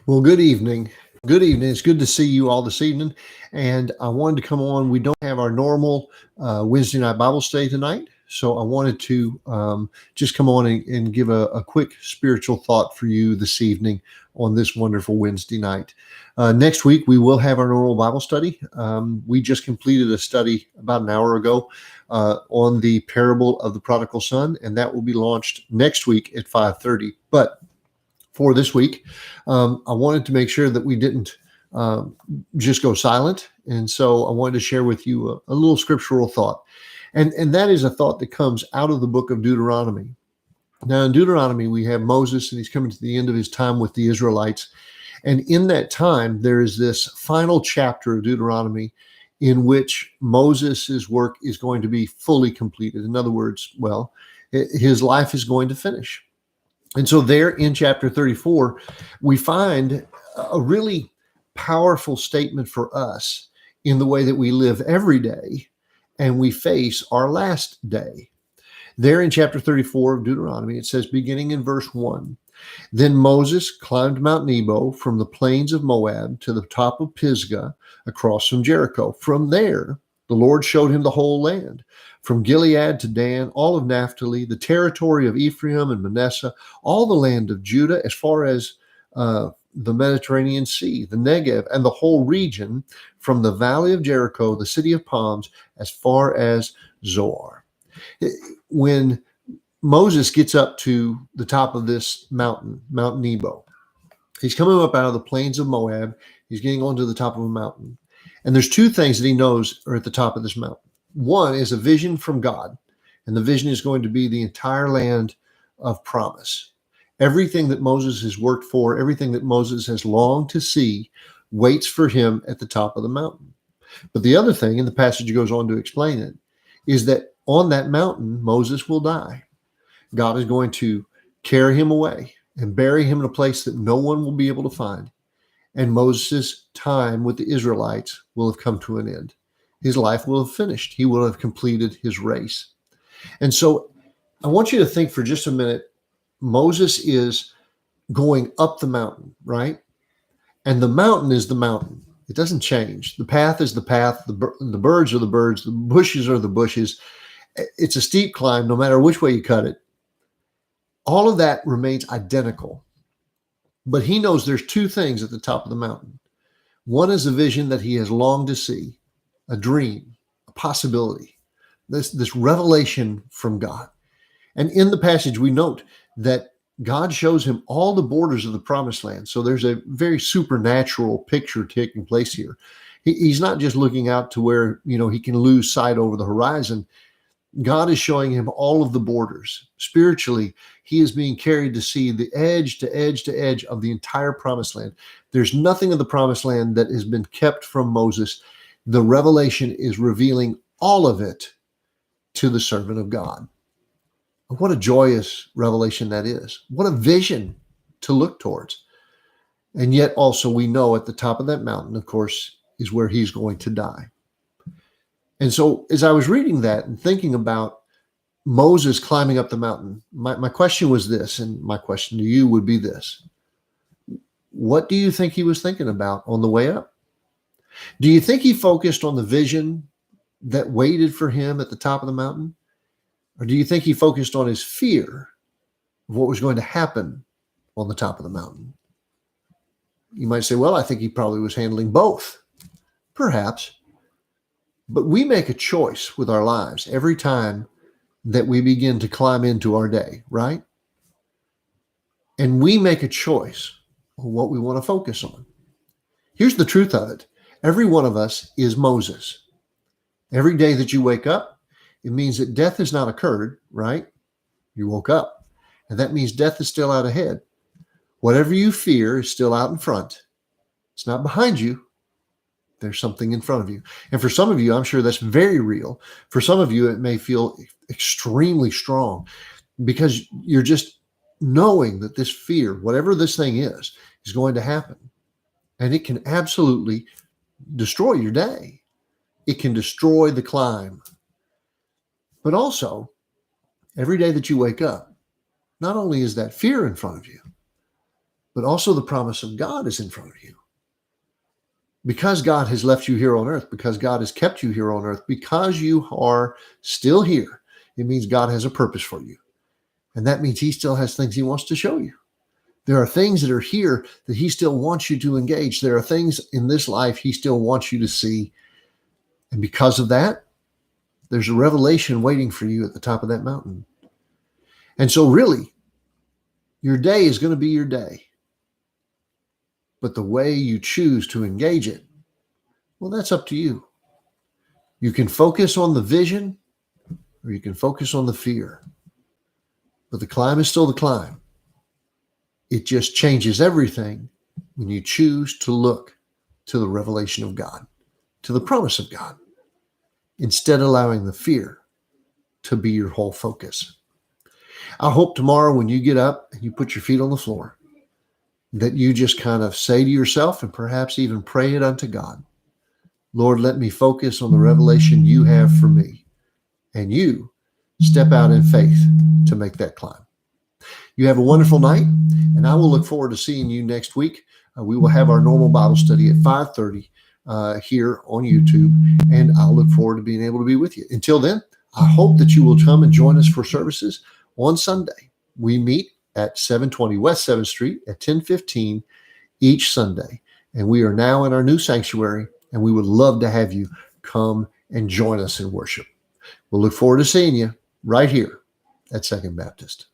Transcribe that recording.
Well, good evening. Good evening. It's good to see you all this evening. And I wanted to come on. We don't have our normal Wednesday night Bible study tonight. So I wanted to just come on and give a quick spiritual thought for you this evening on this wonderful Wednesday night. Next week, we will have our normal Bible study. We just completed a study about an hour ago on the parable of the prodigal son, and that will be launched next week at 5:30. But for this week, I wanted to make sure that we didn't just go silent. And so I wanted to share with you a little scriptural thought. And that is a thought that comes out of the book of Deuteronomy. Now, in Deuteronomy, we have Moses, and he's coming to the end of his time with the Israelites. And in that time, there is this final chapter of Deuteronomy in which Moses' work is going to be fully completed. In other words, his life is going to finish. And so there in chapter 34, we find a really powerful statement for us in the way that we live every day and we face our last day. There in chapter 34 of Deuteronomy, it says, beginning in verse 1, then Moses climbed Mount Nebo from the plains of Moab to the top of Pisgah across from Jericho. From there, the Lord showed him the whole land, from Gilead to Dan, all of Naphtali, the territory of Ephraim and Manasseh, all the land of Judah, as far as the Mediterranean Sea, the Negev, and the whole region, from the valley of Jericho, the city of palms, as far as Zoar. When Moses gets up to the top of this mountain, Mount Nebo, he's coming up out of the plains of Moab. He's getting onto the top of a mountain. And there's two things that he knows are at the top of this mountain. One is a vision from God, and the vision is going to be the entire land of promise. Everything that Moses has worked for, everything that Moses has longed to see, waits for him at the top of the mountain. But the other thing, and the passage goes on to explain it, is that on that mountain, Moses will die. God is going to carry him away and bury him in a place that no one will be able to find. And Moses' time with the Israelites will have come to an end. His life will have finished. He will have completed his race. And so I want you to think for just a minute, Moses is going up the mountain, right? And the mountain is the mountain. It doesn't change. The path is the path. The birds are the birds. The bushes are the bushes. It's a steep climb, no matter which way you cut it. All of that remains identical. But he knows there's two things at the top of the mountain. One is a vision that he has longed to see, a dream, a possibility, this revelation from God. And in the passage, we note that God shows him all the borders of the promised land. So there's a very supernatural picture taking place here. He's not just looking out to where, he can lose sight over the horizon. God is showing him all of the borders. Spiritually, he is being carried to see the edge to edge to edge of the entire promised land. There's nothing of the promised land that has been kept from Moses. The revelation is revealing all of it to the servant of God. What a joyous revelation that is. What a vision to look towards. And yet also we know at the top of that mountain, of course, is where he's going to die. And so as I was reading that and thinking about Moses climbing up the mountain, my question was this, and my question to you would be this. What do you think he was thinking about on the way up? Do you think he focused on the vision that waited for him at the top of the mountain? Or do you think he focused on his fear of what was going to happen on the top of the mountain? You might say, well, I think he probably was handling both. Perhaps. But we make a choice with our lives every time that we begin to climb into our day, right? And we make a choice on what we want to focus on. Here's the truth of it. Every one of us is Moses. Every day that you wake up, it means that death has not occurred, right? You woke up. And that means death is still out ahead. Whatever you fear is still out in front. It's not behind you. There's something in front of you. And for some of you, I'm sure that's very real. For some of you, it may feel extremely strong because you're just knowing that this fear, whatever this thing is going to happen. And it can absolutely destroy your day. It can destroy the climb. But also, every day that you wake up, not only is that fear in front of you, but also the promise of God is in front of you. Because God has left you here on earth, because God has kept you here on earth, because you are still here, it means God has a purpose for you. And that means he still has things he wants to show you. There are things that are here that he still wants you to engage. There are things in this life he still wants you to see. And because of that, there's a revelation waiting for you at the top of that mountain. And so really, your day is going to be your day. But the way you choose to engage it, well, that's up to you. You can focus on the vision or you can focus on the fear. But the climb is still the climb. It just changes everything when you choose to look to the revelation of God, to the promise of God, instead of allowing the fear to be your whole focus. I hope tomorrow when you get up and you put your feet on the floor, that you just kind of say to yourself and perhaps even pray it unto God, Lord, let me focus on the revelation you have for me. And you step out in faith to make that climb. You have a wonderful night, and I will look forward to seeing you next week. We will have our normal Bible study at 5:30 here on YouTube, and I'll look forward to being able to be with you. Until then, I hope that you will come and join us for services on Sunday. We meet at 720 West 7th Street at 10:15 each Sunday. And we are now in our new sanctuary, and we would love to have you come and join us in worship. We'll look forward to seeing you right here at Second Baptist.